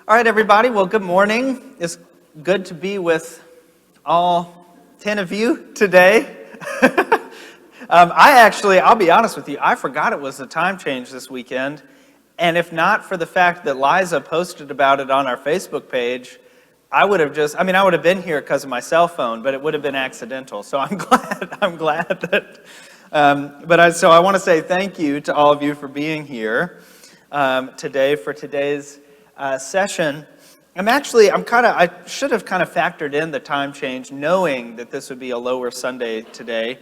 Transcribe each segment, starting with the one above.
All right, everybody. Well, good morning. It's good to be with all 10 of you today. I'll be honest with you, I forgot it was a time change this weekend. And if not for the fact that Liza posted about it on our Facebook page, I would have been here because of my cell phone, but it would have been accidental. So I'm glad that, so I want to say thank you to all of you for being here today for today's session. I should have kind of factored in the time change, knowing that this would be a lower Sunday today,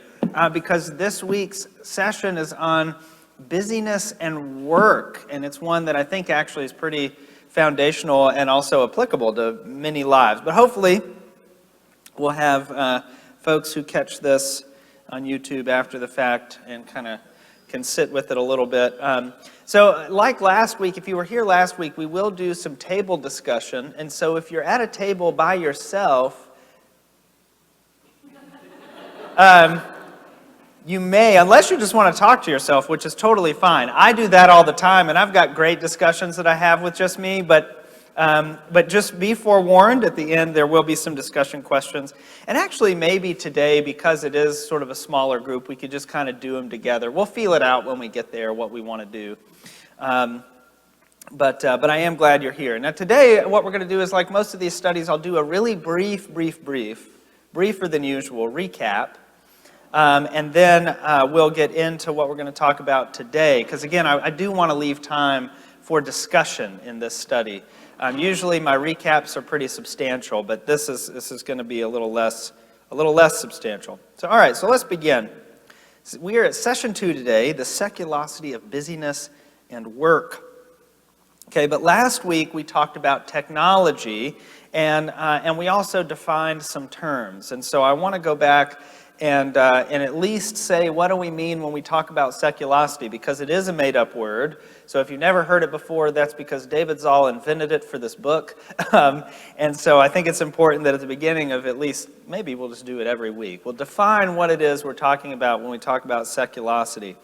because this week's session is on busyness and work, and it's one that I think actually is pretty foundational and also applicable to many lives. But hopefully, we'll have folks who catch this on YouTube after the fact and kind of can sit with it a little bit. So like last week, if you were here last week, we will do some table discussion. And so if you're at a table by yourself, you may, unless you just want to talk to yourself, which is totally fine. I do that all the time, and I've got great discussions that I have with just me, but just be forewarned, at the end there will be some discussion questions. And actually maybe today, because it is sort of a smaller group, we could just kind of do them together. We'll feel it out when we get there, what we want to do. But I am glad you're here. Now today, what we're going to do is, like most of these studies, I'll do a really briefer than usual recap. And then we'll get into what we're going to talk about today. Because again, I do want to leave time for discussion in this study. Usually my recaps are pretty substantial, but this is going to be a little less substantial. So all right, so let's begin. We are at session 2 today, the Seculosity of Busyness and Work. Okay, but last week we talked about technology, and we also defined some terms. And so I want to go back and at least say, what do we mean when we talk about seculosity? Because it is a made-up word. So if you've never heard it before, that's because David Zoll invented it for this book. And so I think it's important that at the beginning of at least, maybe we'll just do it every week, we'll define what it is we're talking about when we talk about seculosity.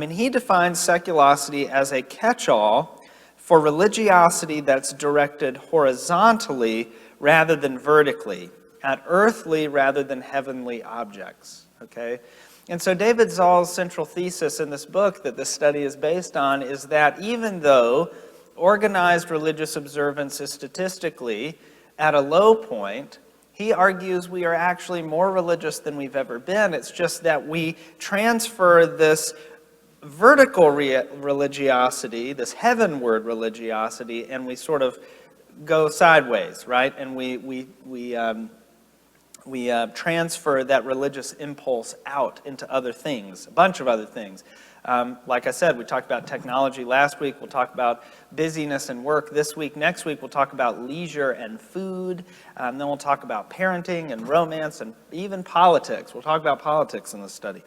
He defines seculosity as a catch-all for religiosity that's directed horizontally rather than vertically, at earthly rather than heavenly objects, okay? And so David Zoll's central thesis in this book that this study is based on is that even though organized religious observance is statistically at a low point, he argues we are actually more religious than we've ever been. It's just that we transfer this vertical religiosity, this heavenward religiosity, and we sort of go sideways, right? And we transfer that religious impulse out into other things, a bunch of other things. Like I said, we talked about technology last week. We'll talk about busyness and work this week. Next week, we'll talk about leisure and food. Then we'll talk about parenting and romance and even politics. We'll talk about politics in this study.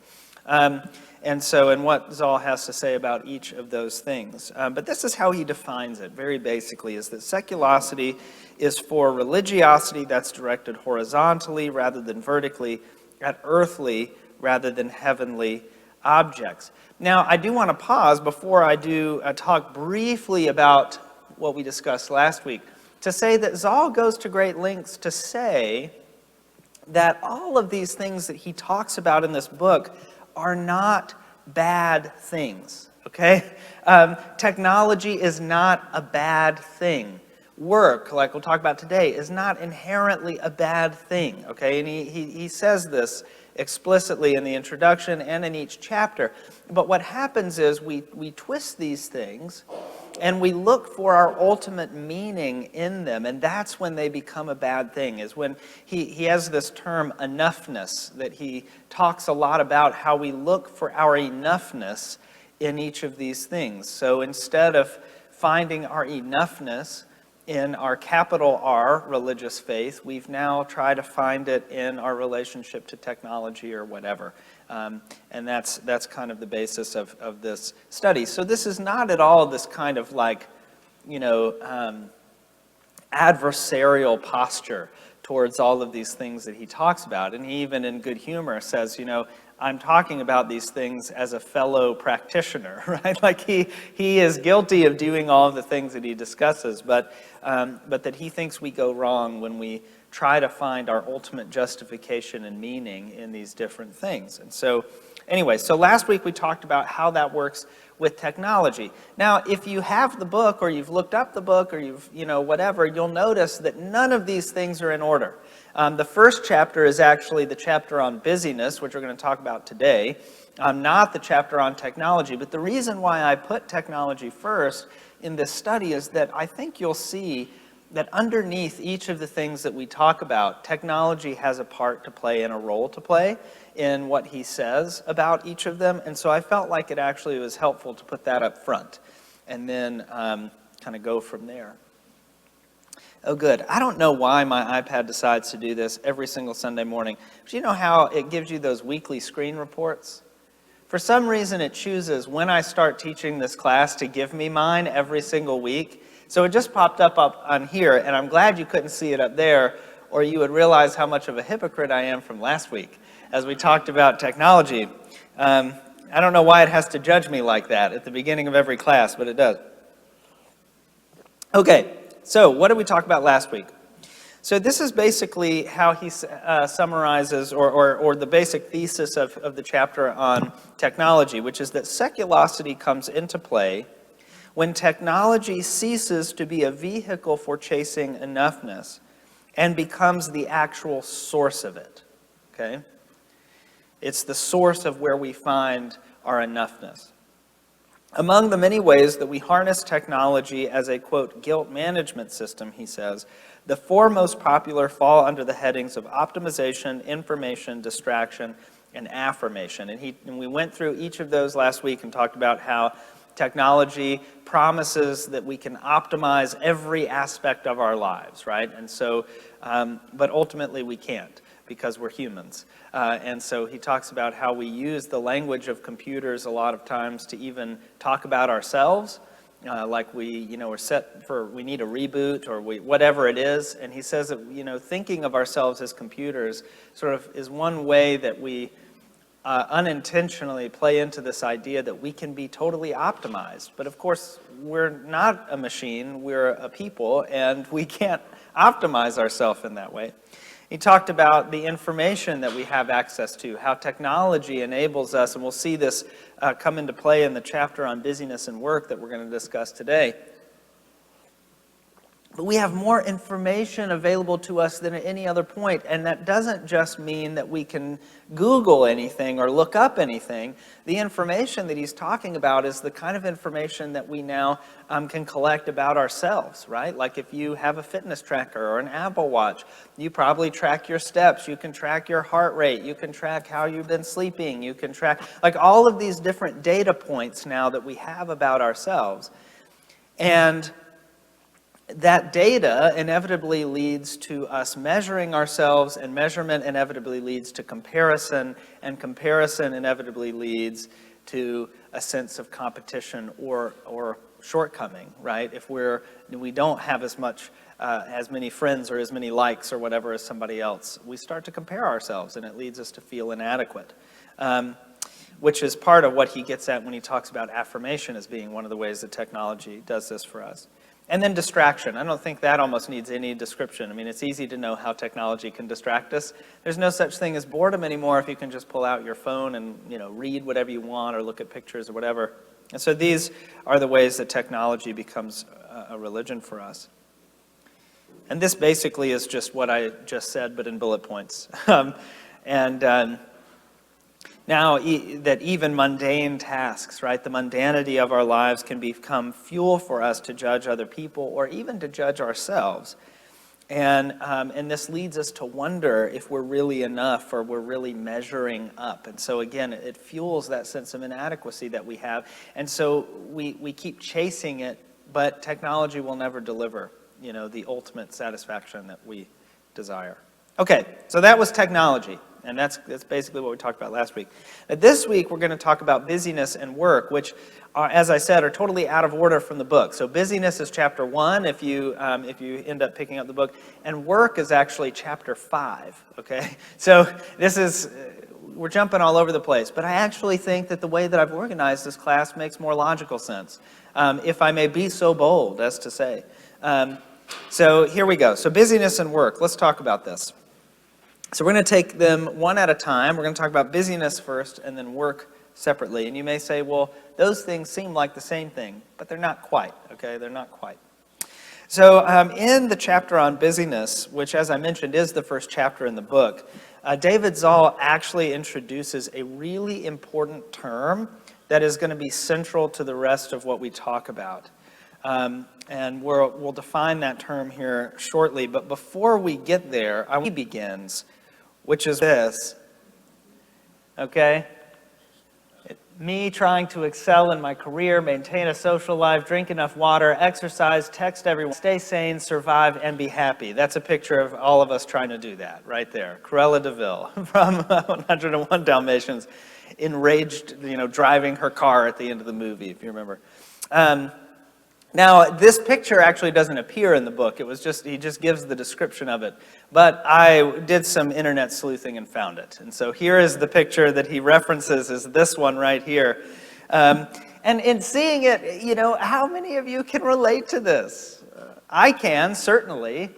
And what Zoll has to say about each of those things. But this is how he defines it, very basically, is that seculosity is for religiosity that's directed horizontally rather than vertically, at earthly rather than heavenly objects. Now, I do want to pause before I do talk briefly about what we discussed last week, to say that Zoll goes to great lengths to say that all of these things that he talks about in this book are not bad things, okay? Technology is not a bad thing. Work, like we'll talk about today, is not inherently a bad thing, okay? And he says this explicitly in the introduction and in each chapter. But what happens is we twist these things and we look for our ultimate meaning in them, and that's when they become a bad thing, is when he has this term enoughness that he talks a lot about, how we look for our enoughness in each of these things. So instead of finding our enoughness in our capital R religious faith, we've now tried to find it in our relationship to technology or whatever. And that's kind of the basis of this study. So this is not at all this kind of like, adversarial posture towards all of these things that he talks about. And he even in good humor says, I'm talking about these things as a fellow practitioner, right? Like he is guilty of doing all of the things that he discusses, but that he thinks we go wrong when we try to find our ultimate justification and meaning in these different things. And so, anyway, so last week we talked about how that works with technology. Now, if you have the book, or you've looked up the book, or you've, whatever, you'll notice that none of these things are in order. The first chapter is actually the chapter on busyness, which we're going to talk about today, not the chapter on technology. But the reason why I put technology first in this study is that I think you'll see that underneath each of the things that we talk about, technology has a part to play and a role to play in what he says about each of them. And so I felt like it actually was helpful to put that up front and then kind of go from there. Oh, good. I don't know why my iPad decides to do this every single Sunday morning. But you know how it gives you those weekly screen reports? For some reason, it chooses when I start teaching this class to give me mine every single week. So it just popped up on here, and I'm glad you couldn't see it up there, or you would realize how much of a hypocrite I am from last week as we talked about technology. I don't know why it has to judge me like that at the beginning of every class, but it does. Okay, so what did we talk about last week? So this is basically how he summarizes, or the basic thesis of the chapter on technology, which is that seculosity comes into play when technology ceases to be a vehicle for chasing enoughness and becomes the actual source of it, okay? It's the source of where we find our enoughness. Among the many ways that we harness technology as a, quote, guilt management system, he says, the four most popular fall under the headings of optimization, information, distraction, and affirmation. And we went through each of those last week and talked about how technology promises that we can optimize every aspect of our lives, right? And so, but ultimately we can't because we're humans. And so he talks about how we use the language of computers a lot of times to even talk about ourselves, like we're set for, we need a reboot or whatever it is. And he says that, thinking of ourselves as computers sort of is one way that we unintentionally play into this idea that we can be totally optimized. But of course, we're not a machine, we're a people, and we can't optimize ourselves in that way. He talked about the information that we have access to, how technology enables us, and we'll see this come into play in the chapter on busyness and work that we're going to discuss today. But we have more information available to us than at any other point, and that doesn't just mean that we can Google anything or look up anything. The information that he's talking about is the kind of information that we now can collect about ourselves, right? Like if you have a fitness tracker or an Apple Watch, you probably track your steps, you can track your heart rate, you can track how you've been sleeping, you can track, like all of these different data points now that we have about ourselves. And that data inevitably leads to us measuring ourselves, and measurement inevitably leads to comparison, and comparison inevitably leads to a sense of competition or shortcoming, right? If we don't have as many friends or as many likes or whatever as somebody else, we start to compare ourselves, and it leads us to feel inadequate, which is part of what he gets at when he talks about affirmation as being one of the ways that technology does this for us. And then distraction. I don't think that almost needs any description. I mean, it's easy to know how technology can distract us. There's no such thing as boredom anymore if you can just pull out your phone and, read whatever you want or look at pictures or whatever. And so these are the ways that technology becomes a religion for us. And this basically is just what I just said, but in bullet points. Now that even mundane tasks, right, the mundanity of our lives can become fuel for us to judge other people or even to judge ourselves. And this leads us to wonder if we're really enough or we're really measuring up. And so again, it fuels that sense of inadequacy that we have. And so we keep chasing it, but technology will never deliver, the ultimate satisfaction that we desire. Okay, so that was technology. And that's basically what we talked about last week. This week, we're going to talk about busyness and work, which, as I said, are totally out of order from the book. So busyness is chapter 1 if you end up picking up the book, and work is actually chapter 5, okay? So this is, we're jumping all over the place, but I actually think that the way that I've organized this class makes more logical sense, if I may be so bold as to say. So here we go. So busyness and work. Let's talk about this. So we're going to take them one at a time. We're going to talk about busyness first and then work separately. And you may say, well, those things seem like the same thing, but they're not quite, okay? They're not quite. So in the chapter on busyness, which as I mentioned is the first chapter in the book, David Zoll actually introduces a really important term that is going to be central to the rest of what we talk about. And we'll define that term here shortly. But before we get there, he begins, which is this, okay? Me trying to excel in my career, maintain a social life, drink enough water, exercise, text everyone, stay sane, survive, and be happy. That's a picture of all of us trying to do that right there. Cruella de Vil from 101 Dalmatians, enraged, driving her car at the end of the movie, if you remember. Now, this picture actually doesn't appear in the book. He just gives the description of it. But I did some internet sleuthing and found it. And so here is the picture that he references, is this one right here. And in seeing it, how many of you can relate to this? I can, certainly.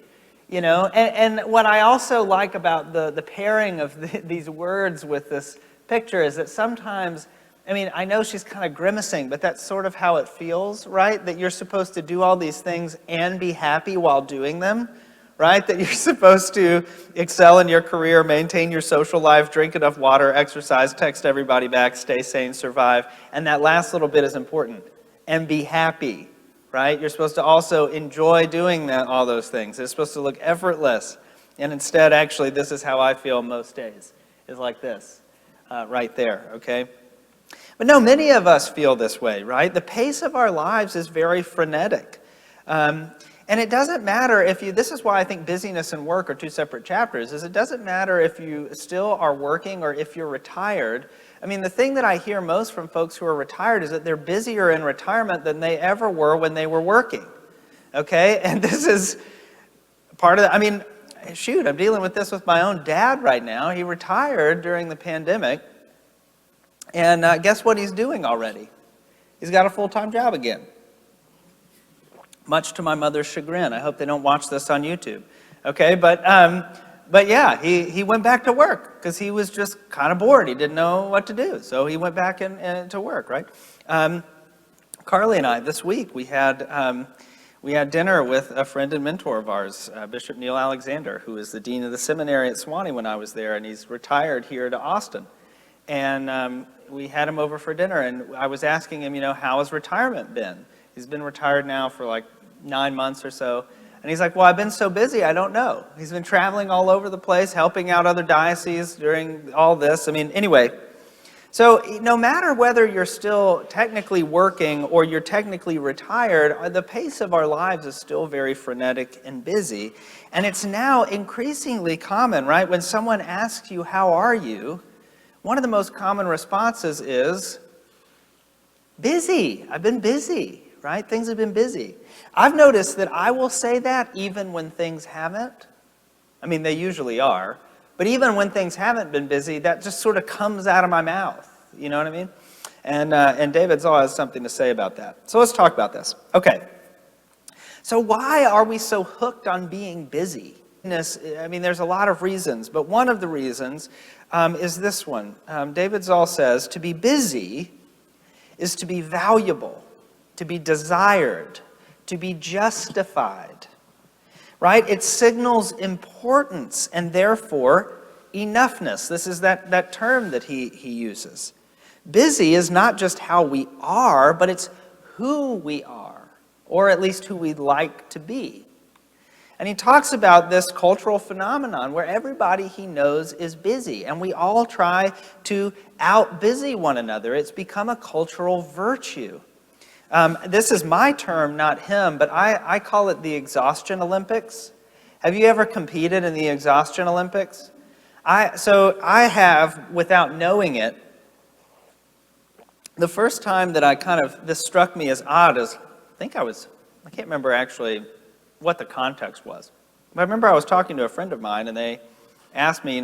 And what I also like about the pairing of these words with this picture is that sometimes, I know she's kind of grimacing, but that's sort of how it feels, right? That you're supposed to do all these things and be happy while doing them, right? That you're supposed to excel in your career, maintain your social life, drink enough water, exercise, text everybody back, stay sane, survive. And that last little bit is important. And be happy, right? You're supposed to also enjoy doing all those things. It's supposed to look effortless. And instead, actually, this is how I feel most days, is like this, right there, okay? But no, many of us feel this way, right? The pace of our lives is very frenetic. And it doesn't matter this is why I think busyness and work are two separate chapters, is it doesn't matter if you still are working or if you're retired. The thing that I hear most from folks who are retired is that they're busier in retirement than they ever were when they were working, okay? And this is part of that. I'm dealing with this with my own dad right now. He retired during the pandemic. And guess what he's doing already? He's got a full-time job again. Much to my mother's chagrin. I hope they don't watch this on YouTube. Okay, but yeah, he went back to work because he was just kind of bored. He didn't know what to do. So he went back to work, right? Carly and I, this week, we had dinner with a friend and mentor of ours, Bishop Neil Alexander, who is the dean of the seminary at Sewanee when I was there, and he's retired here to Austin. And we had him over for dinner, and I was asking him, how has retirement been? He's been retired now for like 9 months or so. And he's like, well, I've been so busy, I don't know. He's been traveling all over the place, helping out other dioceses during all this. Anyway. So no matter whether you're still technically working or you're technically retired, the pace of our lives is still very frenetic and busy. And it's now increasingly common, right? When someone asks you, how are you? One of the most common responses is, busy. I've been busy, right? Things have been busy. I've noticed that I will say that even when things haven't. They usually are. But even when things haven't been busy, that just sort of comes out of my mouth. You know what I mean? And David Zoll has something to say about that. So let's talk about this. Okay. So why are we so hooked on being busy? There's a lot of reasons, but one of the reasons is this one. David Zoll says, to be busy is to be valuable, to be desired, to be justified, right? It signals importance and therefore enoughness. This is that term that he uses. Busy is not just how we are, but it's who we are, or at least who we'd like to be. And he talks about this cultural phenomenon where everybody he knows is busy, and we all try to out-busy one another. It's become a cultural virtue. This is my term, not him, but I call it the exhaustion Olympics. Have you ever competed in the exhaustion Olympics? So I have, without knowing it. The first time that this struck me as odd is, I can't remember actually what the context was. But I remember I was talking to a friend of mine, and they asked me,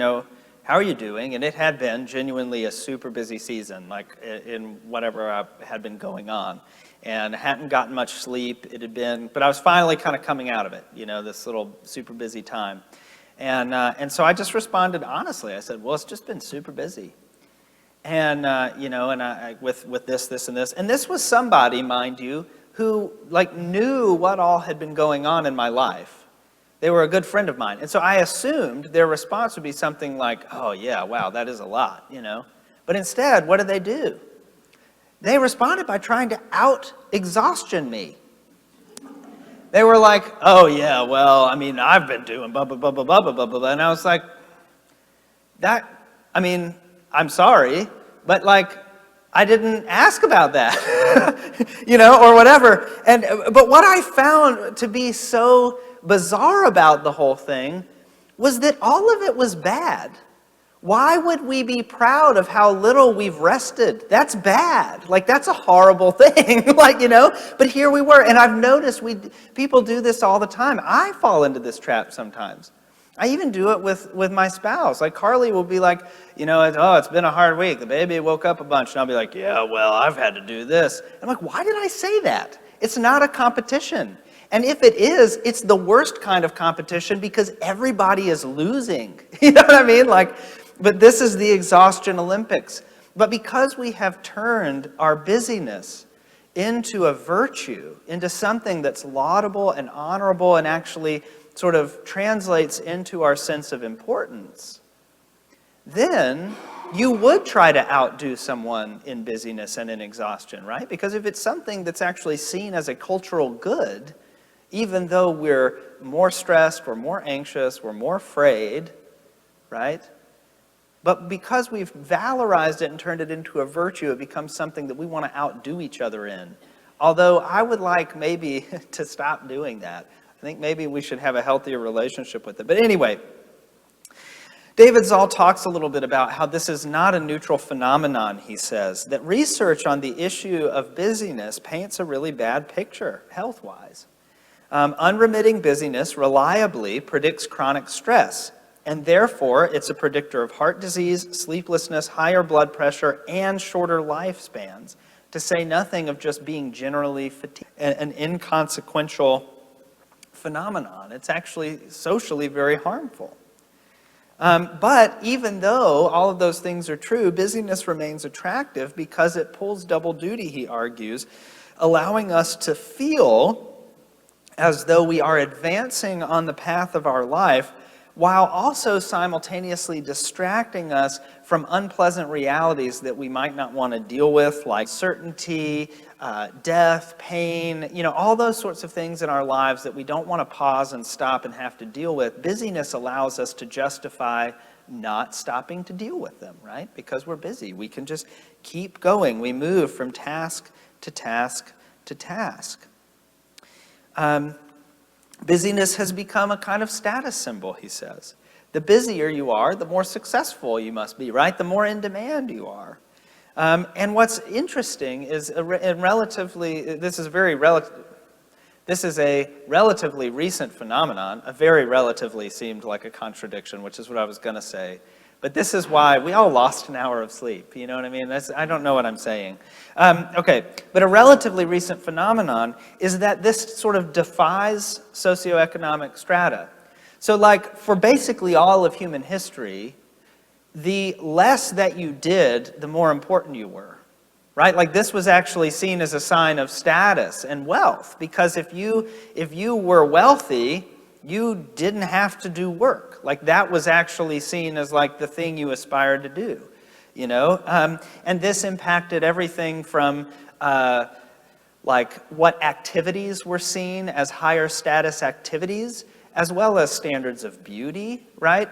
how are you doing? And it had been genuinely a super busy season, like in whatever had been going on. And I hadn't gotten much sleep. It had been, but I was finally kind of coming out of it, this little super busy time. And so I just responded honestly. I said, well, it's just been super busy. And, with this, and this. And this was somebody, mind you, who knew what all had been going on in my life. They were a good friend of mine. And so I assumed their response would be something like, oh yeah, wow, that is a lot, But instead, what did they do? They responded by trying to out-exhaustion me. They were like, oh yeah, well, I've been doing blah, blah, blah, blah, blah, blah, blah, and I was like, I'm sorry, but I didn't ask about that, or whatever. But what I found to be so bizarre about the whole thing was that all of it was bad. Why would we be proud of how little we've rested? That's bad. That's a horrible thing, but here we were. And I've noticed people do this all the time. I fall into this trap sometimes. I even do it with my spouse. Carly will be like, it's been a hard week. The baby woke up a bunch. And I'll be like, yeah, well, I've had to do this. I'm like, why did I say that? It's not a competition. And if it is, it's the worst kind of competition because everybody is losing. You know what I mean? But this is the exhaustion Olympics. But because we have turned our busyness into a virtue, into something that's laudable and honorable and actually sort of translates into our sense of importance, then you would try to outdo someone in busyness and in exhaustion, right? Because if it's something that's actually seen as a cultural good, even though we're more stressed, we're more anxious, we're more afraid, right? But because we've valorized it and turned it into a virtue, it becomes something that we want to outdo each other in. Although I would like maybe to stop doing that. I think maybe we should have a healthier relationship with it. But anyway, David Zoll talks a little bit about how this is not a neutral phenomenon, he says. That research on the issue of busyness paints a really bad picture, health-wise. Unremitting busyness reliably predicts chronic stress. And therefore, it's a predictor of heart disease, sleeplessness, higher blood pressure, and shorter lifespans, to say nothing of just being generally fatigued. An inconsequential phenomenon. It's actually socially very harmful. But even though all of those things are true, busyness remains attractive because it pulls double duty, he argues, allowing us to feel as though we are advancing on the path of our life while also simultaneously distracting us from unpleasant realities that we might not want to deal with, like certainty, death, pain, all those sorts of things in our lives that we don't want to pause and stop and have to deal with. Busyness allows us to justify not stopping to deal with them, right? Because we're busy. We can just keep going. We move from task to task to task. Busyness has become a kind of status symbol, he says. The busier you are, the more successful you must be, right? The more in demand you are. And what's interesting is this is a relatively recent phenomenon. A very relatively seemed like a contradiction, which is what I was going to say. But this is why we all lost an hour of sleep. You know what I mean? I don't know what I'm saying. Okay, but a relatively recent phenomenon is that this sort of defies socioeconomic strata. So for basically all of human history, the less that you did, the more important you were. Right? This was actually seen as a sign of status and wealth. Because if you were wealthy, you didn't have to do work. That was actually seen as the thing you aspired to do, And this impacted everything from what activities were seen as higher status activities, as well as standards of beauty, right?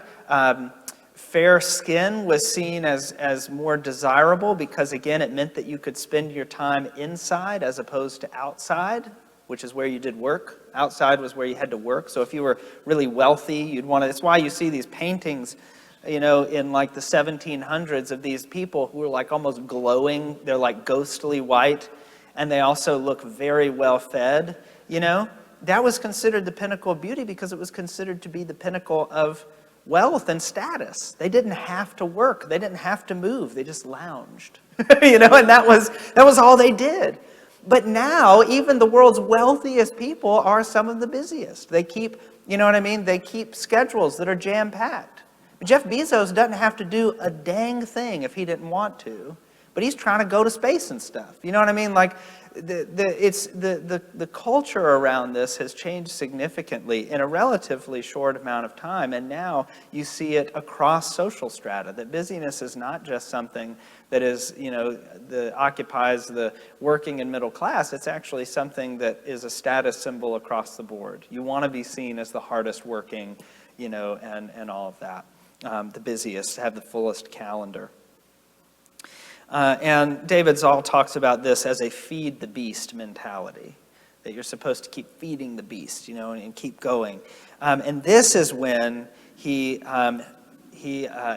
Fair skin was seen as more desirable because, again, it meant that you could spend your time inside as opposed to outside, which is where you did work. Outside was where you had to work. So if you were really wealthy, you'd want to. It's why you see these paintings, in the 1700s of these people who are almost glowing. They're ghostly white, and they also look very well fed. That was considered the pinnacle of beauty because it was considered to be the pinnacle of wealth and status. They didn't have to work. They didn't have to move. They just lounged. And that was all they did. But now, even the world's wealthiest people are some of the busiest. They keep, They keep schedules that are jam-packed. Jeff Bezos doesn't have to do a dang thing if he didn't want to, but he's trying to go to space and stuff. You know what I mean? Like, the culture around this has changed significantly in a relatively short amount of time, and now you see it across social strata, that busyness is not just something that is, that occupies the working and middle class. It's actually something that is a status symbol across the board. You want to be seen as the hardest working, and all of that. The busiest, have the fullest calendar. And David Zoll talks about this as a feed the beast mentality, that you're supposed to keep feeding the beast, and keep going. And this is when he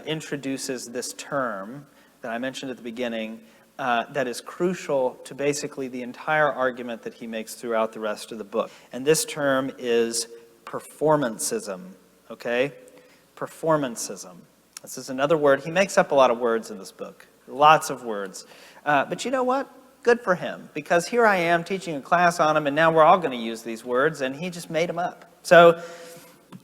introduces this term that I mentioned at the beginning that is crucial to basically the entire argument that he makes throughout the rest of the book. And this term is Performancism, okay? Performancism. This is another word. He makes up a lot of words in this book. Lots of words. But you know what? Good for him, because here I am teaching a class on them, and now we're all going to use these words, and he just made them up. So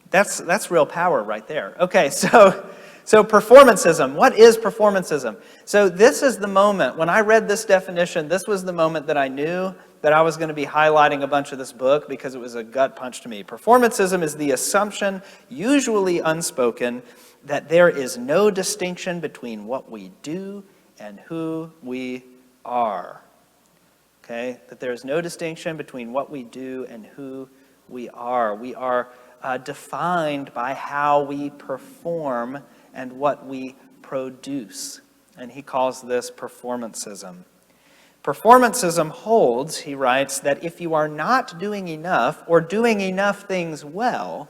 that's real power right there. Okay, so performancism. What is performancism? So this is the moment, when I read this definition, this was the moment that I knew that I was going to be highlighting a bunch of this book, because it was a gut punch to me. Performancism is the assumption, usually unspoken, that there is no distinction between what we do and who we are. Okay? That there is no distinction between what we do and who we are. We are defined by how we perform and what we produce. And he calls this performancism. Performancism holds, he writes, that if you are not doing enough or doing enough things well,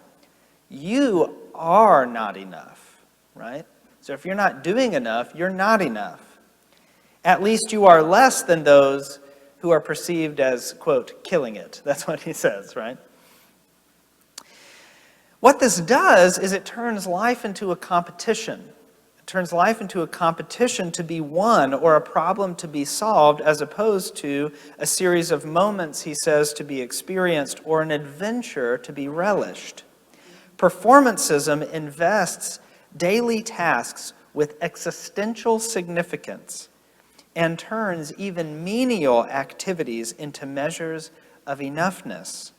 you are not enough, right? So if you're not doing enough, you're not enough. At least you are less than those who are perceived as, quote, killing it. That's what he says, right? What this does is it turns life into a competition. It turns life into a competition to be won or a problem to be solved, as opposed to a series of moments, he says, to be experienced or an adventure to be relished. Performancism invests daily tasks with existential significance and turns even menial activities into measures of enoughness.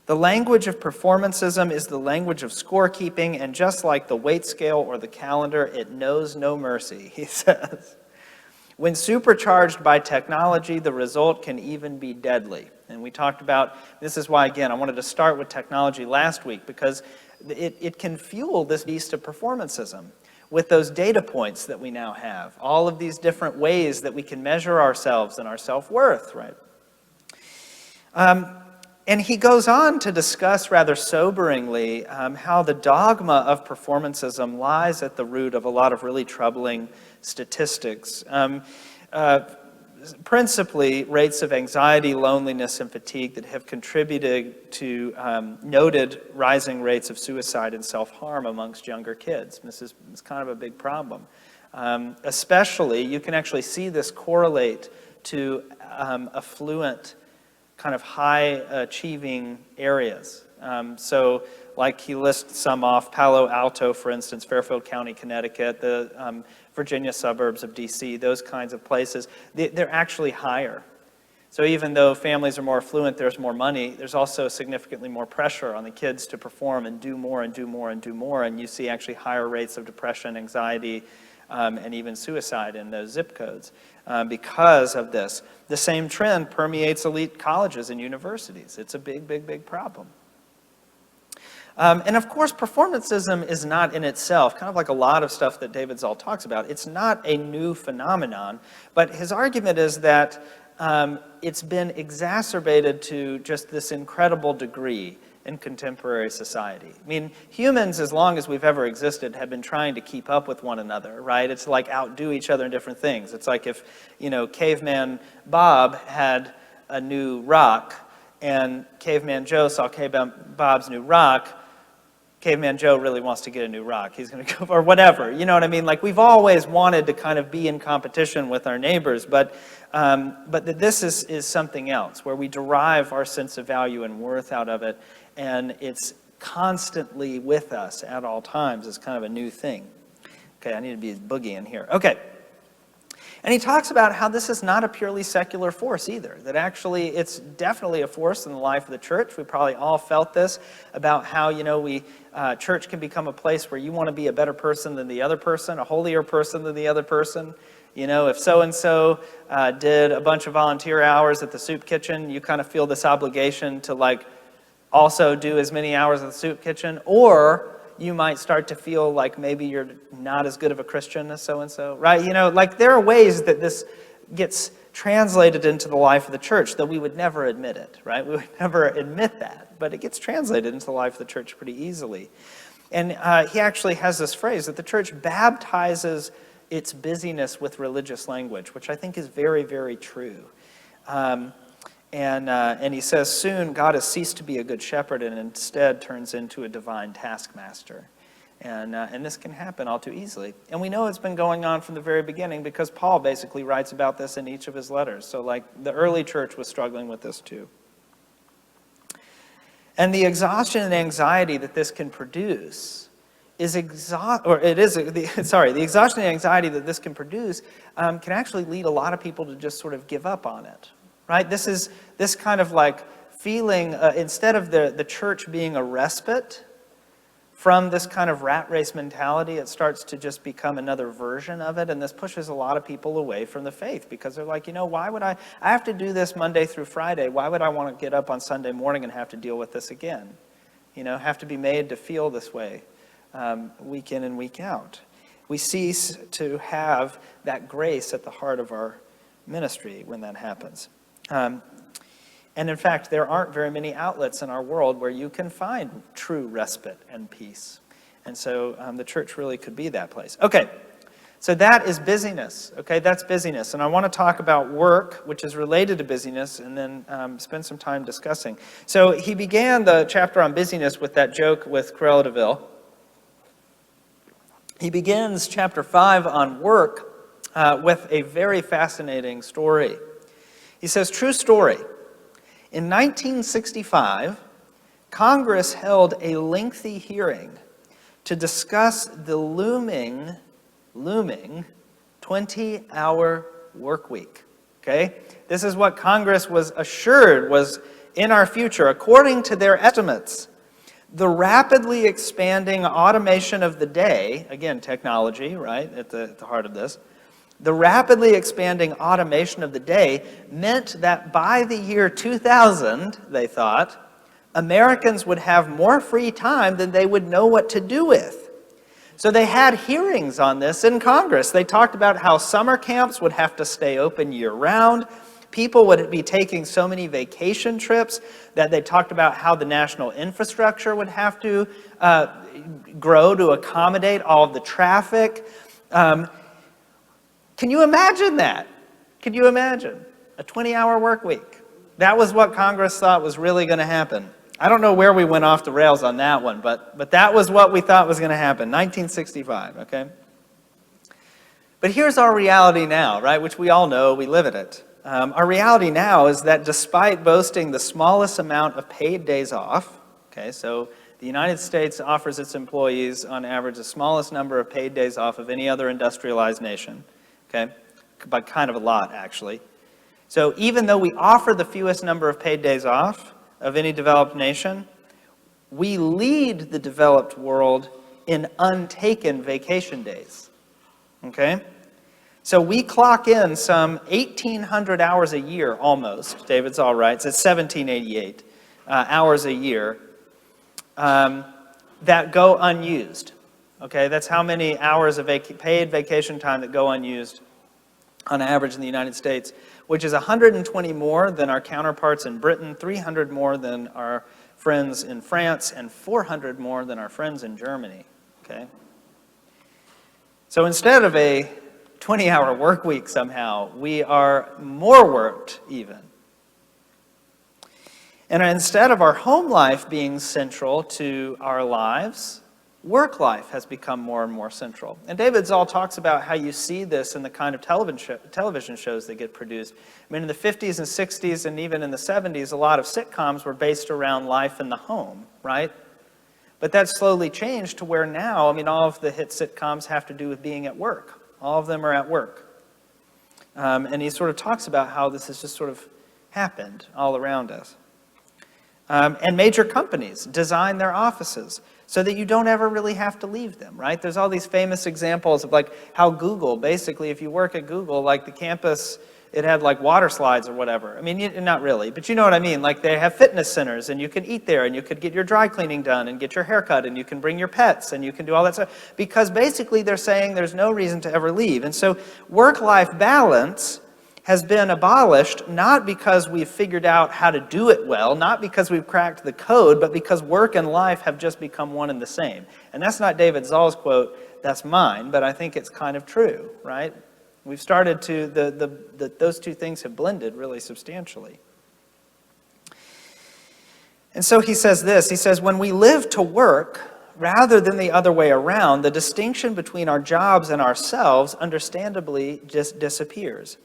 The language of performancism is the language of scorekeeping, and just like the weight scale or the calendar, it knows no mercy, he says. When supercharged by technology, the result can even be deadly. And we talked about, this is why, again, I wanted to start with technology last week, because it can fuel this beast of performancism with those data points that we now have, all of these different ways that we can measure ourselves and our self-worth, right? And he goes on to discuss rather soberingly how the dogma of performancism lies at the root of a lot of really troubling statistics. Principally, rates of anxiety, loneliness, and fatigue that have contributed to noted rising rates of suicide and self-harm amongst younger kids. This is kind of a big problem. Especially, you can actually see this correlate to affluent, kind of high-achieving areas. So, like he lists some off, Palo Alto, for instance, Fairfield County, Connecticut, the Virginia suburbs of D.C., those kinds of places, they're actually higher. So even though families are more affluent, there's more money, there's also significantly more pressure on the kids to perform and do more and do more and do more, and you see actually higher rates of depression, anxiety, and even suicide in those zip codes because of this. The same trend permeates elite colleges and universities. It's a big, big, big problem. And of course, performancism is not in itself, kind of like a lot of stuff that David Zoll talks about, it's not a new phenomenon, but his argument is that it's been exacerbated to just this incredible degree in contemporary society. I mean, humans, as long as we've ever existed, have been trying to keep up with one another, right? It's like outdo each other in different things. It's like if, Caveman Bob had a new rock, and Caveman Joe saw Caveman Bob's new rock, Caveman Joe really wants to get a new rock. He's going to go, or whatever. You know what I mean? Like, we've always wanted to kind of be in competition with our neighbors, but this is something else, where we derive our sense of value and worth out of it, and it's constantly with us at all times. It's kind of a new thing. Okay, I need to be boogieing here. Okay. And he talks about how this is not a purely secular force either, that actually it's definitely a force in the life of the church. We probably all felt this about how, church can become a place where you want to be a better person than the other person, a holier person than the other person. If so-and-so did a bunch of volunteer hours at the soup kitchen, you kind of feel this obligation to also do as many hours at the soup kitchen, or you might start to feel like maybe you're not as good of a Christian as so-and-so, right? There are ways that this gets translated into the life of the church, though we would never admit it, right? We would never admit that, but it gets translated into the life of the church pretty easily. And he actually has this phrase that the church baptizes its busyness with religious language, which I think is very, very true. And he says, soon God has ceased to be a good shepherd and instead turns into a divine taskmaster. And this can happen all too easily. And we know it's been going on from the very beginning because Paul basically writes about this in each of his letters. So the early church was struggling with this too. And the exhaustion and anxiety that this can produce the exhaustion and anxiety that this can produce can actually lead a lot of people to just sort of give up on it. Right? This kind of feeling, instead of the church being a respite from this kind of rat race mentality, it starts to just become another version of it, and this pushes a lot of people away from the faith because they're like, why would I have to do this Monday through Friday? Why would I want to get up on Sunday morning and have to deal with this again? Have to be made to feel this way week in and week out. We cease to have that grace at the heart of our ministry when that happens. And in fact, there aren't very many outlets in our world where you can find true respite and peace. And so the church really could be that place. Okay, so that is busyness. Okay, that's busyness. And I want to talk about work, which is related to busyness, and then spend some time discussing. So he began the chapter on busyness with that joke with Cruella de Vil. He begins chapter 5 on work with a very fascinating story. He says, true story. In 1965, Congress held a lengthy hearing to discuss the looming 20-hour work week. Okay? This is what Congress was assured was in our future, according to their estimates. The rapidly expanding automation of the day, again, technology, right, at the heart of this. The rapidly expanding automation of the day meant that by the year 2000, they thought, Americans would have more free time than they would know what to do with. So they had hearings on this in Congress. They talked about how summer camps would have to stay open year-round. People would be taking so many vacation trips that they talked about how the national infrastructure would have to grow to accommodate all of the traffic. Can you imagine that? Can you imagine a 20-hour work week? That was what Congress thought was really going to happen. I don't know where we went off the rails on that one, but that was what we thought was going to happen, 1965, okay? But here's our reality now, right, which we all know, we live in it. Our reality now is that despite boasting the smallest amount of paid days off, okay, so the United States offers its employees on average the smallest number of paid days off of any other industrialized nation, okay, but kind of a lot actually. So even though we offer the fewest number of paid days off of any developed nation, we lead the developed world in untaken vacation days, okay? So we clock in some 1,800 hours a year almost. David's all right. So it's 1,788 hours a year that go unused. Okay, that's how many hours of paid vacation time that go unused on average in the United States, which is 120 more than our counterparts in Britain, 300 more than our friends in France, and 400 more than our friends in Germany. Okay? So instead of a 20-hour work week somehow, we are more worked even. And instead of our home life being central to our lives, work life has become more and more central. And David Zoll talks about how you see this in the kind of television shows that get produced. I mean, in the 50s and 60s and even in the 70s, a lot of sitcoms were based around life in the home, right? But that slowly changed to where now, I mean, all of the hit sitcoms have to do with being at work. All of them are at work. And he sort of talks about how this has just sort of happened all around us. And major companies design their offices so that you don't ever really have to leave them, right? There's all these famous examples of like how Google, basically, if you work at Google, like the campus, it had like water slides or whatever. I mean, not really, but you know what I mean. Like they have fitness centers and you can eat there and you could get your dry cleaning done and get your hair cut and you can bring your pets and you can do all that stuff. Because basically they're saying there's no reason to ever leave. And so work-life balance has been abolished, not because we've figured out how to do it well, not because we've cracked the code, but because work and life have just become one and the same. And that's not David Zoll's quote, that's mine, but I think it's kind of true, right? We've started to, those two things have blended really substantially. And so he says this, he says, when we live to work, rather than the other way around, the distinction between our jobs and ourselves understandably just disappears.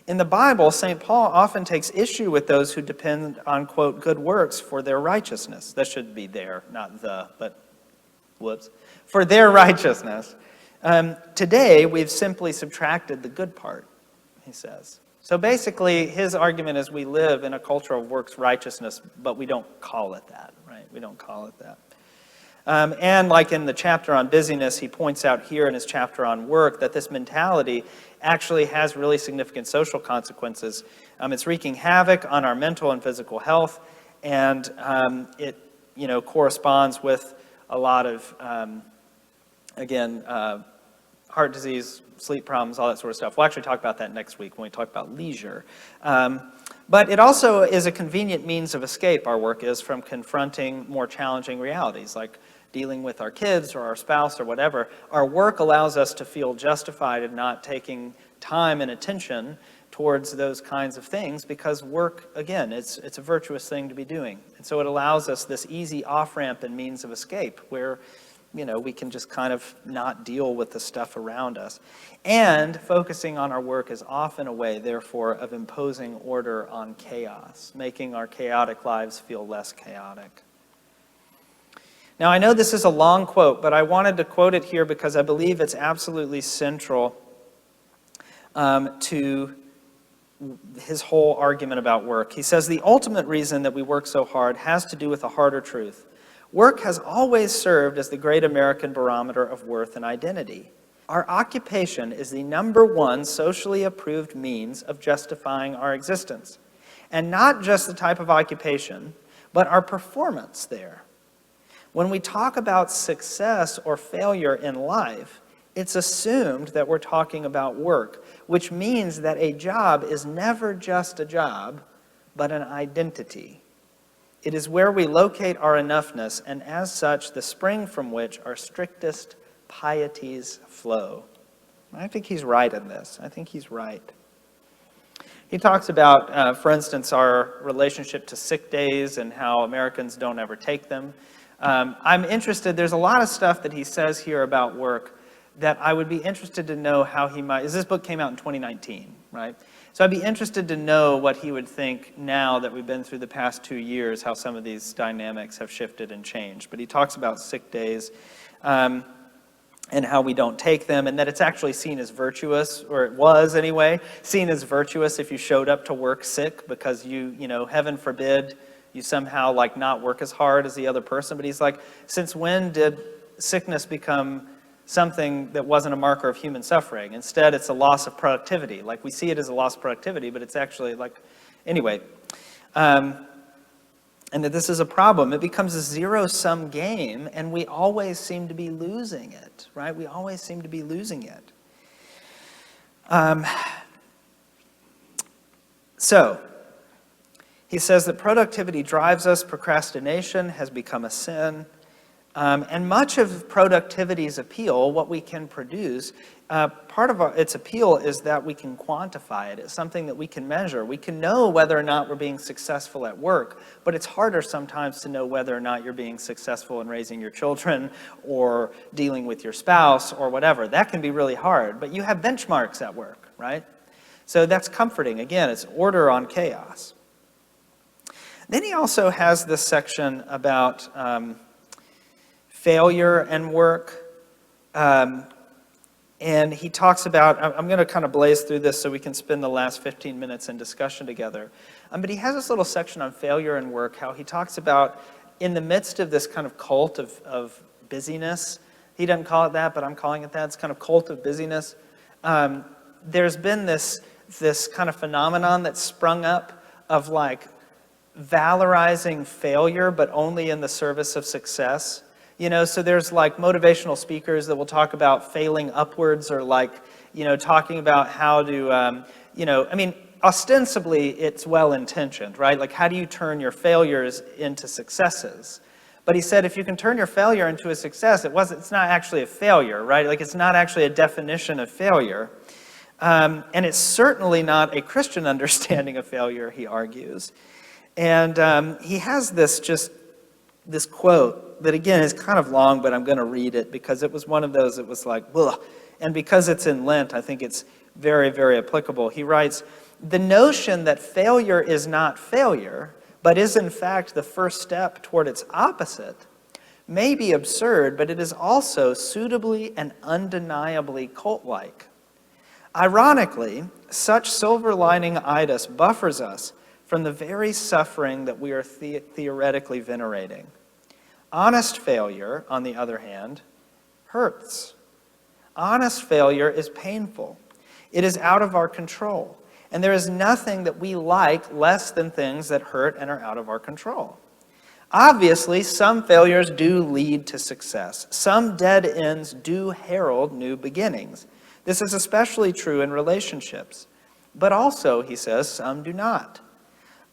In the Bible, St. Paul often takes issue with those who depend on, quote, good works for their righteousness. That should be there, not the, but whoops. For their righteousness. Today, we've simply subtracted the good part, he says. So basically, his argument is we live in a culture of works righteousness, but we don't call it that, right? We don't call it that. And like in the chapter on busyness, he points out here in his chapter on work that this mentality actually has really significant social consequences. It's wreaking havoc on our mental and physical health, and it, corresponds with a lot of, heart disease, sleep problems, all that sort of stuff. We'll actually talk about that next week when we talk about leisure. But it also is a convenient means of escape, our work is, from confronting more challenging realities, like dealing with our kids or our spouse or whatever. Our work allows us to feel justified in not taking time and attention towards those kinds of things because work, again, it's a virtuous thing to be doing. And so it allows us this easy off-ramp and means of escape where, we can just kind of not deal with the stuff around us. And focusing on our work is often a way, therefore, of imposing order on chaos, making our chaotic lives feel less chaotic. Now, I know this is a long quote, but I wanted to quote it here because I believe it's absolutely central to his whole argument about work. He says, the ultimate reason that we work so hard has to do with a harder truth. Work has always served as the great American barometer of worth and identity. Our occupation is the number one socially approved means of justifying our existence. And not just the type of occupation, but our performance there. When we talk about success or failure in life, it's assumed that we're talking about work, which means that a job is never just a job, but an identity. It is where we locate our enoughness, and as such, the spring from which our strictest pieties flow. I think he's right in this. I think he's right. He talks about, for instance, our relationship to sick days and how Americans don't ever take them. I'm interested, there's a lot of stuff that he says here about work that I would be interested to know how he might, this book came out in 2019, right? So I'd be interested to know what he would think now that we've been through the past 2 years, how some of these dynamics have shifted and changed. But he talks about sick days and how we don't take them, and that it's actually seen as virtuous, or it was anyway, seen as virtuous if you showed up to work sick because you heaven forbid, you somehow like not work as hard as the other person. But he's like, since when did sickness become something that wasn't a marker of human suffering? Instead, it's a loss of productivity. Like we see it as a loss of productivity, but it's actually like, anyway. And that this is a problem. It becomes a zero-sum game, and we always seem to be losing it, right? We always seem to be losing it. So, he says that productivity drives us, procrastination has become a sin, And much of productivity's appeal, what we can produce, part of its appeal is that we can quantify it. It's something that we can measure. We can know whether or not we're being successful at work, but it's harder sometimes to know whether or not you're being successful in raising your children or dealing with your spouse or whatever. That can be really hard, but you have benchmarks at work, right? So that's comforting. Again, it's order on chaos. Then he also has this section about failure and work. And he talks about, I'm going to kind of blaze through this so we can spend the last 15 minutes in discussion together. But he has this little section on failure and work, how he talks about in the midst of this kind of cult of busyness. He doesn't call it that, but I'm calling it that. It's kind of cult of busyness. There's been this kind of phenomenon that's sprung up of like valorizing failure, but only in the service of success. You know, so there's like motivational speakers that will talk about failing upwards, or like, you know, talking about how to, you know, I mean, ostensibly it's well-intentioned, right? Like, how do you turn your failures into successes? But he said if you can turn your failure into a success, it's not actually a failure, right? Like, it's not actually a definition of failure. And it's certainly not a Christian understanding of failure, he argues. And he has this quote that, again, is kind of long, but I'm going to read it because it was one of those that was like, ugh. And because it's in Lent, I think it's very, very applicable. He writes, "The notion that failure is not failure, but is in fact the first step toward its opposite, may be absurd, but it is also suitably and undeniably cult-like. Ironically, such silver lining-itis buffers us from the very suffering that we are theoretically venerating. Honest failure, on the other hand, hurts. Honest failure is painful. It is out of our control. And there is nothing that we like less than things that hurt and are out of our control. Obviously, some failures do lead to success. Some dead ends do herald new beginnings. This is especially true in relationships. But also, he says, some do not.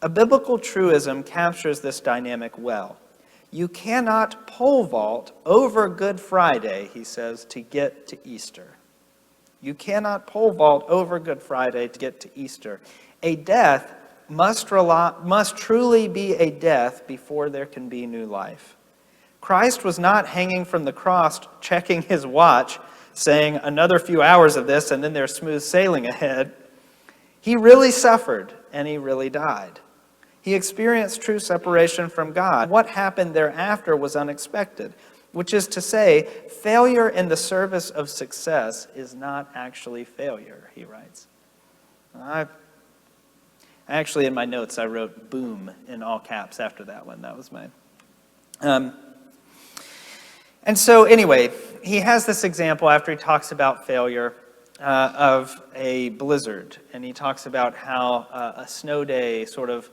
A biblical truism captures this dynamic well. You cannot pole vault over Good Friday, he says, to get to Easter. You cannot pole vault over Good Friday to get to Easter. A death must truly be a death before there can be new life. Christ was not hanging from the cross, checking his watch, saying another few hours of this and then there's smooth sailing ahead. He really suffered and he really died. He experienced true separation from God. What happened thereafter was unexpected, which is to say, failure in the service of success is not actually failure, he writes. Actually, in my notes, I wrote boom in all caps after that one. That was mine. And so anyway, he has this example after he talks about failure of a blizzard. And he talks about how a snow day sort of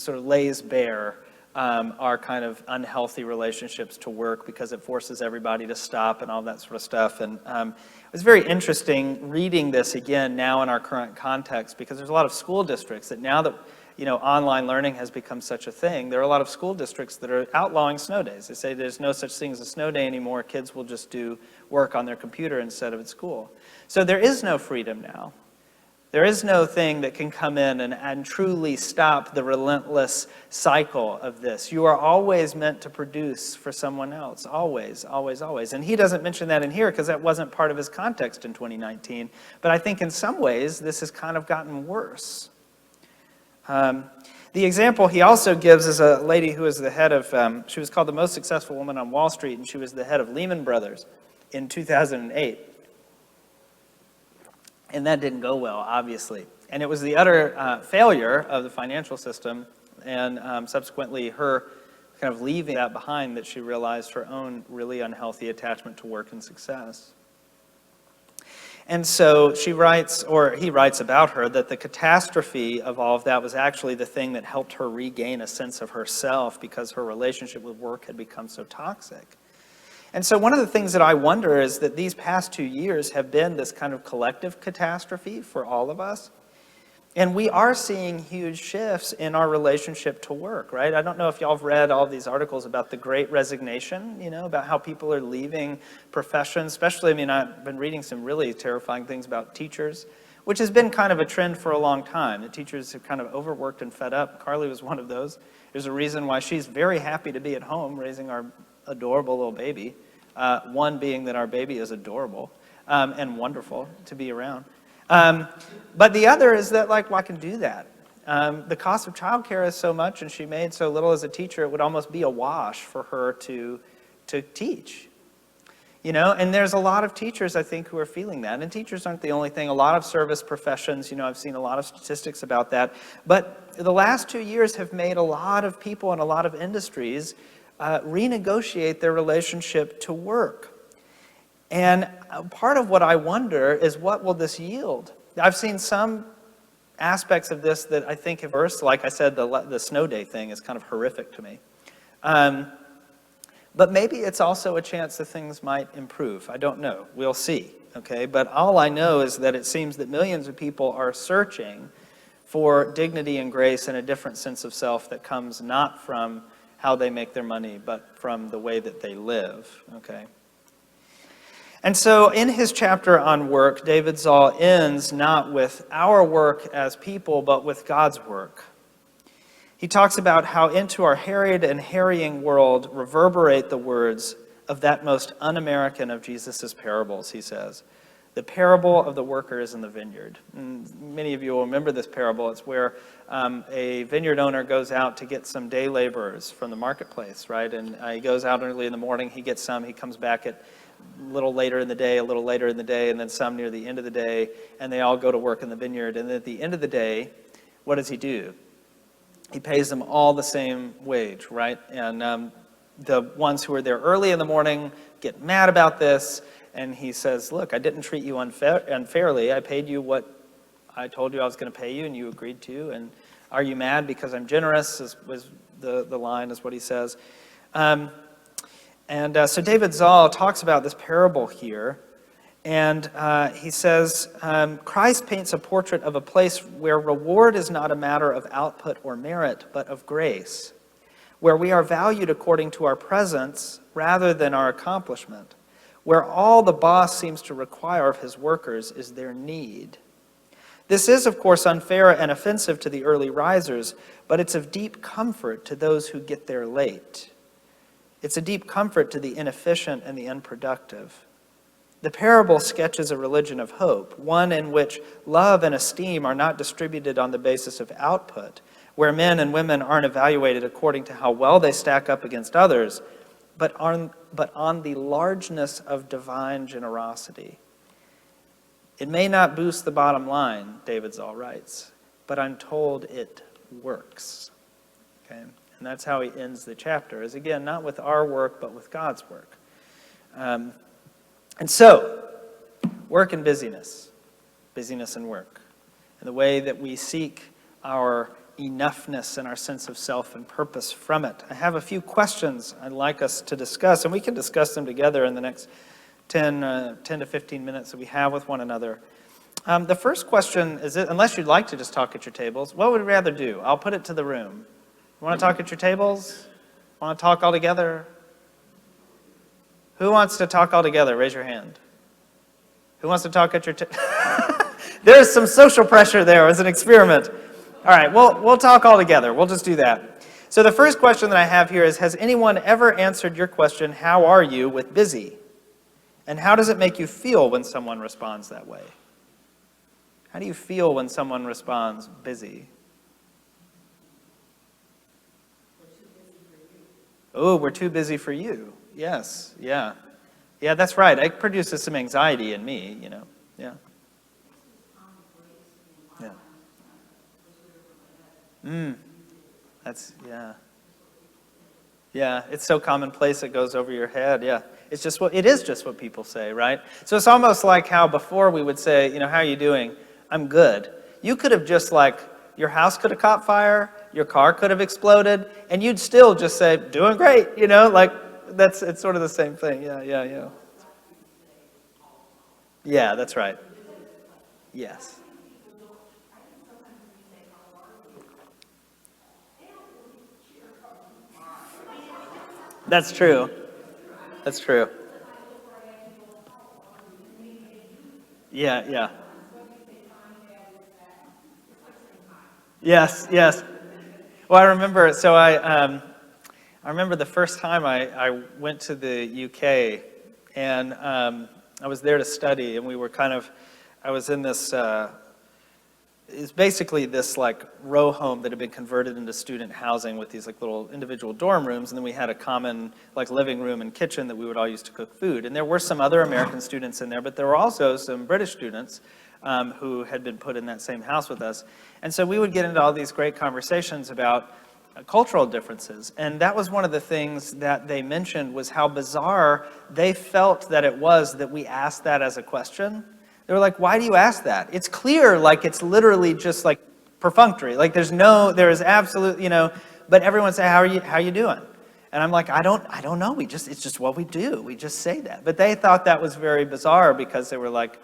lays bare our kind of unhealthy relationships to work because it forces everybody to stop and all that sort of stuff. And it was very interesting reading this again now in our current context, because there's a lot of school districts that now that, you know, online learning has become such a thing, there are a lot of school districts that are outlawing snow days. They say there's no such thing as a snow day anymore. Kids will just do work on their computer instead of at school. So there is no freedom now. There is no thing that can come in and truly stop the relentless cycle of this. You are always meant to produce for someone else. Always, always, always. And he doesn't mention that in here because that wasn't part of his context in 2019. But I think in some ways this has kind of gotten worse. The example he also gives is a lady who is the head of, she was called the most successful woman on Wall Street, and she was the head of Lehman Brothers in 2008. And that didn't go well, obviously. And it was the utter failure of the financial system and subsequently her kind of leaving that behind that she realized her own really unhealthy attachment to work and success. And so she writes, or he writes about her, that the catastrophe of all of that was actually the thing that helped her regain a sense of herself because her relationship with work had become so toxic. And so one of the things that I wonder is that these past 2 years have been this kind of collective catastrophe for all of us. And we are seeing huge shifts in our relationship to work, right? I don't know if y'all have read all these articles about the Great Resignation, about how people are leaving professions, especially, I've been reading some really terrifying things about teachers, which has been kind of a trend for a long time. The teachers are kind of overworked and fed up. Carly was one of those. There's a reason why she's very happy to be at home raising our adorable little baby. One being that our baby is adorable and wonderful to be around. But the other is that, well, I can do that. The cost of childcare is so much, and she made so little as a teacher, it would almost be a wash for her to teach. And there's a lot of teachers, I think, who are feeling that. And teachers aren't the only thing. A lot of service professions, I've seen a lot of statistics about that. But the last 2 years have made a lot of people in a lot of industries renegotiate their relationship to work. And part of what I wonder is, what will this yield? I've seen some aspects of this that I think have worse. Like I said, the snow day thing is kind of horrific to me. But maybe it's also a chance that things might improve. I don't know. We'll see. Okay? But all I know is that it seems that millions of people are searching for dignity and grace and a different sense of self that comes not from how they make their money, but from the way that they live. Okay? And so in his chapter on work, David Zoll ends not with our work as people, but with God's work. He talks about how into our harried and harrying world reverberate the words of that most un-American of Jesus' parables, he says. The parable of the workers in the vineyard. And many of you will remember this parable. It's where a vineyard owner goes out to get some day laborers from the marketplace, right? And he goes out early in the morning, he gets some, he comes back at a little later in the day, and then some near the end of the day, and they all go to work in the vineyard. And at the end of the day, what does he do? He pays them all the same wage, right? And the ones who are there early in the morning get mad about this, and he says, look, I didn't treat you unfairly. I paid you what I told you I was going to pay you, and you agreed to. And are you mad because I'm generous, was the line, is what he says. So David Zoll talks about this parable here, and he says, Christ paints a portrait of a place where reward is not a matter of output or merit, but of grace, where we are valued according to our presence rather than our accomplishment, where all the boss seems to require of his workers is their need. This is, of course, unfair and offensive to the early risers, but it's of deep comfort to those who get there late. It's a deep comfort to the inefficient and the unproductive. The parable sketches a religion of hope, one in which love and esteem are not distributed on the basis of output, where men and women aren't evaluated according to how well they stack up against others, but on the largeness of divine generosity. It may not boost the bottom line, David Zoll writes, but I'm told it works. Okay? And that's how he ends the chapter, is again, not with our work, but with God's work. And so, work and busyness and work, and the way that we seek our enoughness and our sense of self and purpose from it. I have a few questions I'd like us to discuss, and we can discuss them together in the next 10 to 15 minutes that we have with one another. The first question is, unless you'd like to just talk at your tables, what would you rather do? I'll put it to the room. You want to talk at your tables? Want to talk all together? Who wants to talk all together? Raise your hand. Who wants to talk at your There's some social pressure there as an experiment. All right, we'll talk all together. We'll just do that. So the first question that I have here is, has anyone ever answered your question, how are you, with busy? And how does it make you feel when someone responds that way? How do you feel when someone responds busy? Oh, we're too busy for you. Yes, yeah. Yeah, that's right. It produces some anxiety in me, Yeah. Yeah. Yeah. Yeah, it's so commonplace it goes over your head, yeah. It is just what people say, right? So it's almost like how before we would say, how are you doing? I'm good. You could have just your house could have caught fire, your car could have exploded, and you'd still just say, doing great, it's sort of the same thing. Yeah. Yeah, that's right. Yes. That's true. That's true. Yeah, yeah. Yes, yes. Well, I remember, I remember the first time I went to the UK, and I was there to study, and we were I was in this, it's basically this like row home that had been converted into student housing with these like little individual dorm rooms, and then we had a common like living room and kitchen that we would all use to cook food. And there were some other American students in there, but there were also some British students who had been put in that same house with us. And so we would get into all these great conversations about cultural differences. And that was one of the things that they mentioned, was how bizarre they felt that it was that we asked that as a question. They were like, why do you ask that? It's clear, like it's literally just like perfunctory. Like there is absolute, but everyone say, how are you doing? And I'm like, I don't know. It's just what we do. We just say that. But they thought that was very bizarre, because they were like,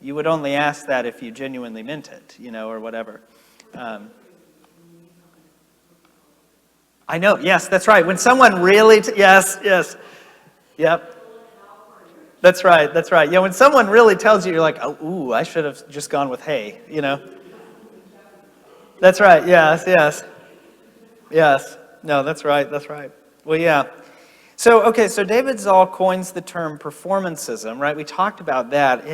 you would only ask that if you genuinely meant it, or whatever. I know, yes, that's right. When someone really, yes, yep. That's right, that's right. Yeah, when someone really tells you, you're like, oh, ooh, I should have just gone with hey, That's right, yes. No, that's right. Well, yeah. So David Zoll coins the term performancism, right? We talked about that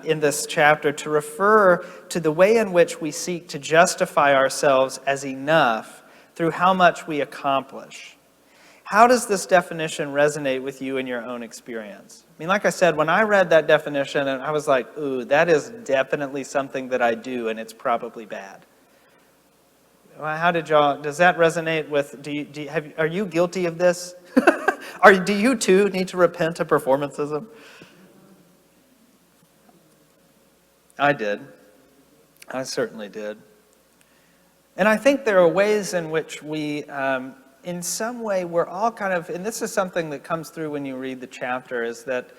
in this chapter, to refer to the way in which we seek to justify ourselves as enough through how much we accomplish. How does this definition resonate with you in your own experience? I mean, like I said, when I read that definition, and I was like, ooh, that is definitely something that I do, and it's probably bad. How did does that resonate with, are you guilty of this? Do you too need to repent of performancism? I did. I certainly did. And I think there are ways in which we, in some way, we're all kind of, and this is something that comes through when you read the chapter, is that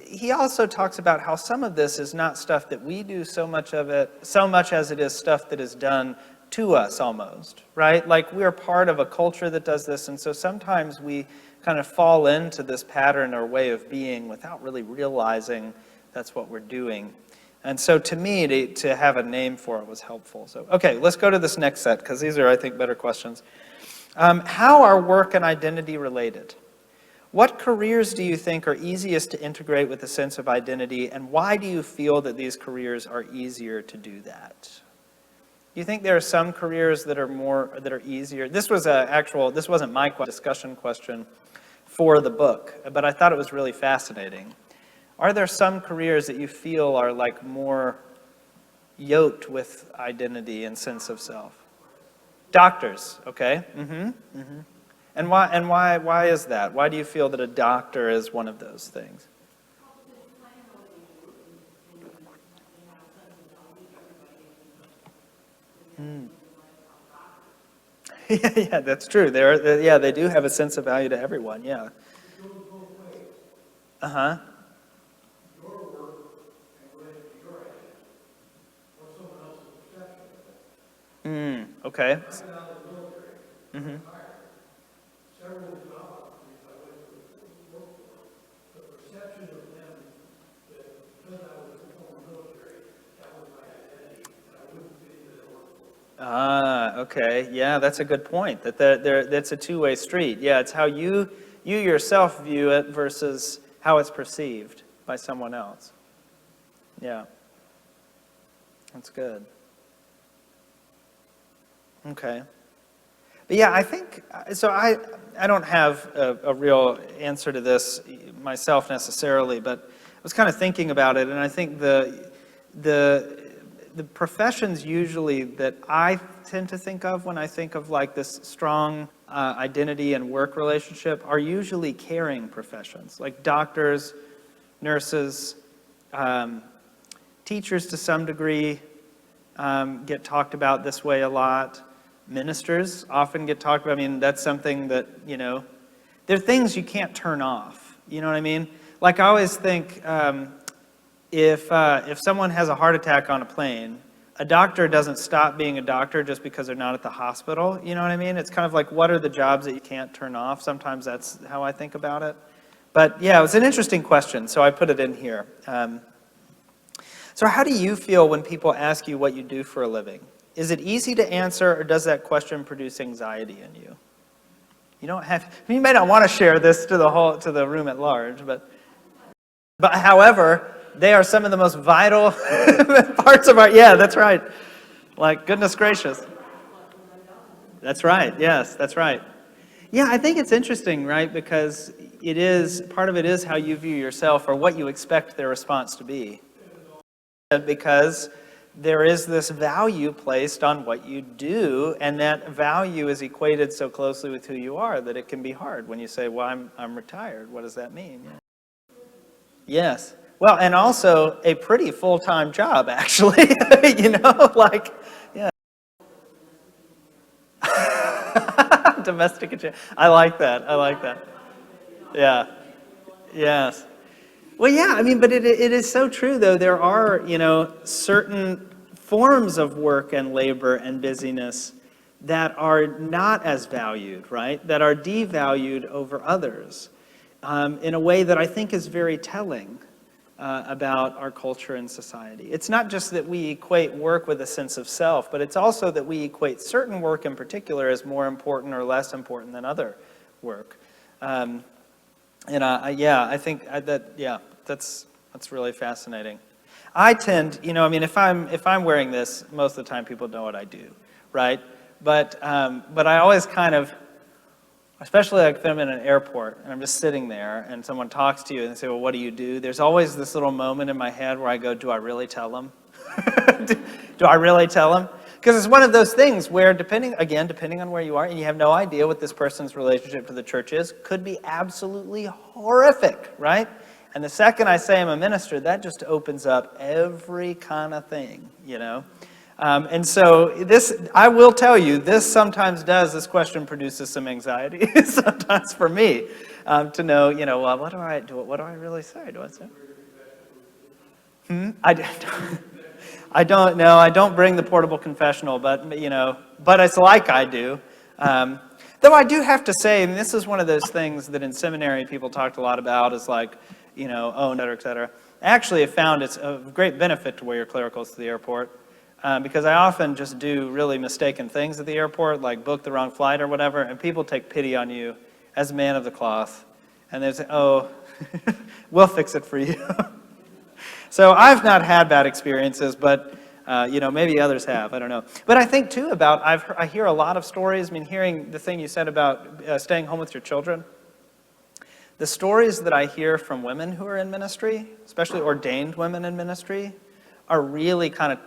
he also talks about how some of this is not stuff that we do so much as it is stuff that is done to us almost, right? Like we're part of a culture that does this, and so sometimes we kind of fall into this pattern or way of being without really realizing that's what we're doing. And so to me, to have a name for it was helpful. So, okay, let's go to this next set, because these are, I think, better questions. How are work and identity related? What careers do you think are easiest to integrate with a sense of identity, and why do you feel that these careers are easier to do that? Do you think there are some careers that are easier? This wasn't my discussion question for the book, but I thought it was really fascinating. Are there some careers that you feel are like more yoked with identity and sense of self? Doctors, okay. And why is that? Why do you feel that a doctor is one of those things? Yeah, that's true. They do have a sense of value to everyone, yeah. Uh-huh. Okay. Mm-hmm. Okay. Yeah, that's a good point. That's a two-way street. Yeah, it's how you yourself view it versus how it's perceived by someone else. Yeah. That's good. Okay. But yeah, I think, so I don't have a real answer to this myself necessarily, but I was kind of thinking about it, and I think the professions usually that I tend to think of when I think of like this strong identity and work relationship are usually caring professions, like doctors, nurses, teachers to some degree get talked about this way a lot. Ministers often get talked about. I mean, that's something that, there are things you can't turn off. You know what I mean? Like I always think if someone has a heart attack on a plane, a doctor doesn't stop being a doctor just because they're not at the hospital. You know what I mean? It's kind of like, what are the jobs that you can't turn off? Sometimes that's how I think about it. But yeah, it was an interesting question, so I put it in here. So how do you feel when people ask you what you do for a living? Is it easy to answer, or does that question produce anxiety in you? You don't have, you may not want to share this to the room at large, but however, they are some of the most vital parts of our, yeah, that's right. Like, goodness gracious. That's right, yes, that's right. Yeah, I think it's interesting, right? Because part of it is how you view yourself or what you expect their response to be. Because there is this value placed on what you do, and that value is equated so closely with who you are that it can be hard when you say, well, I'm retired. What does that mean? Yeah. Yes. Well, and also a pretty full-time job, actually. You know, like, yeah. Domestic. I like that. I like that. Yeah. Yes. Well, yeah, I mean, but it is so true, though. There are, certain forms of work and labor and busyness that are not as valued, right? That are devalued over others in a way that I think is very telling about our culture and society. It's not just that we equate work with a sense of self, but it's also that we equate certain work in particular as more important or less important than other work. I think that's really fascinating. I tend, if I'm wearing this, most of the time people know what I do, right? But I always kind of, especially like if I'm in an airport and I'm just sitting there and someone talks to you and they say, well, what do you do? There's always this little moment in my head where I go, do I really tell them? Do I really tell them? Because it's one of those things where depending on where you are, and you have no idea what this person's relationship to the church is, could be absolutely horrific, right? And the second I say I'm a minister, that just opens up every kind of thing, And so I will tell you, this question produces some anxiety sometimes for me, to know, well, what do I really say? Do I say? I don't know. I don't bring the portable confessional, but it's like I do. Though I do have to say, and this is one of those things that in seminary people talked a lot about, is like, et cetera, et cetera. I actually have found it's of great benefit to wear your clericals to the airport, because I often just do really mistaken things at the airport, like book the wrong flight or whatever, and people take pity on you as a man of the cloth, and they say, oh, we'll fix it for you. So I've not had bad experiences, but maybe others have. I don't know. But I think too I hear a lot of stories. I mean, hearing the thing you said about staying home with your children. The stories that I hear from women who are in ministry, especially ordained women in ministry, are really kind of,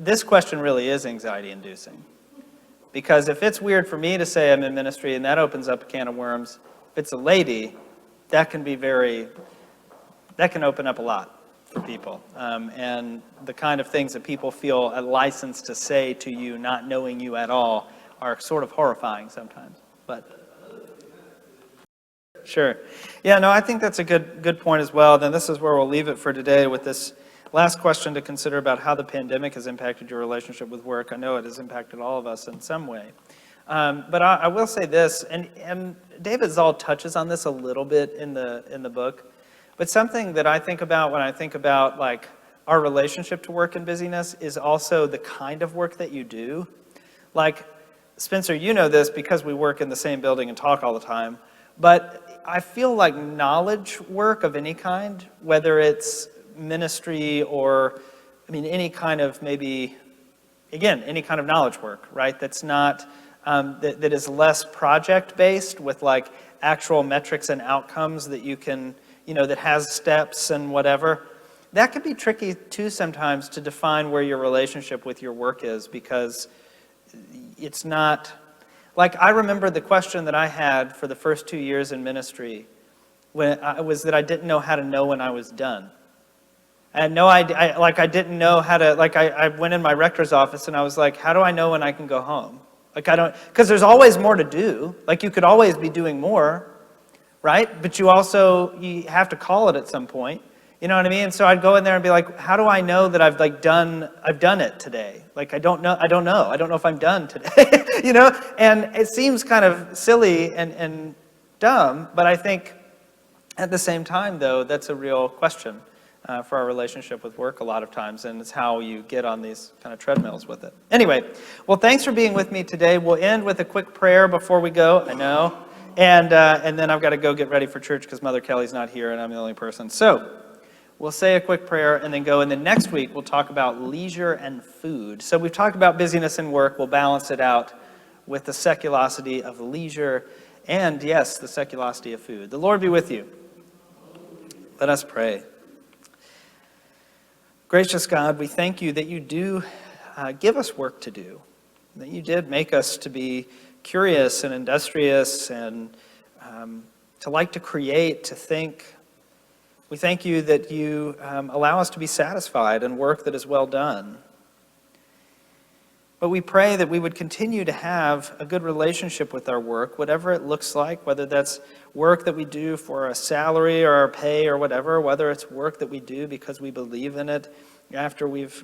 this question really is anxiety-inducing. Because if it's weird for me to say I'm in ministry and that opens up a can of worms, if it's a lady, that can open up a lot for people. And the kind of things that people feel a license to say to you, not knowing you at all, are sort of horrifying sometimes. But sure. Yeah, no, I think that's a good point as well. Then this is where we'll leave it for today with this last question to consider about how the pandemic has impacted your relationship with work. I know it has impacted all of us in some way. But I will say this, and David Zoll touches on this a little bit in the book, but something that I think about when I think about like our relationship to work and busyness is also the kind of work that you do. Like, Spencer, you know this because we work in the same building and talk all the time, but I feel like knowledge work of any kind, whether it's ministry or, any kind of any kind of knowledge work, right? That's not, that is less project-based with like actual metrics and outcomes that you can, that has steps and whatever. That can be tricky too sometimes to define where your relationship with your work is, because it's not, like I remember the question that I had for the first 2 years in ministry was that I didn't know how to know when I was done. I had no idea, I didn't know how to, I went in my rector's office and I was like, how do I know when I can go home? Because there's always more to do. Like, you could always be doing more, right? But you have to call it at some point. You know what I mean? So I'd go in there and be like, how do I know that I've done it today? Like, I don't know if I'm done today. And it seems kind of silly and dumb, but I think at the same time, though, that's a real question for our relationship with work a lot of times, and it's how you get on these kind of treadmills with it. Anyway, well, thanks for being with me today. We'll end with a quick prayer before we go, I know. And then I've got to go get ready for church because Mother Kelly's not here and I'm the only person. So we'll say a quick prayer and then go. And then next week we'll talk about leisure and food. So we've talked about busyness and work. We'll balance it out with the seculosity of leisure and, yes, the seculosity of food. The Lord be with you. Let us pray. Gracious God, we thank you that you do give us work to do, that you did make us to be curious and industrious and to like to create, to think. We thank you that you allow us to be satisfied in work that is well done. But we pray that we would continue to have a good relationship with our work, whatever it looks like, whether that's work that we do for a salary or our pay or whatever, whether it's work that we do because we believe in it after we've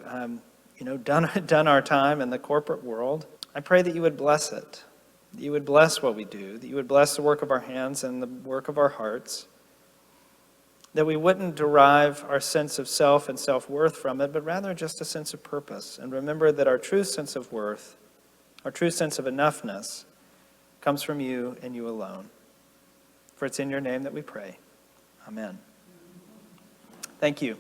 done our time in the corporate world. I pray that you would bless it, that you would bless what we do, that you would bless the work of our hands and the work of our hearts, that we wouldn't derive our sense of self and self-worth from it, but rather just a sense of purpose. And remember that our true sense of worth, our true sense of enoughness, comes from you and you alone. For it's in your name that we pray. Amen. Thank you.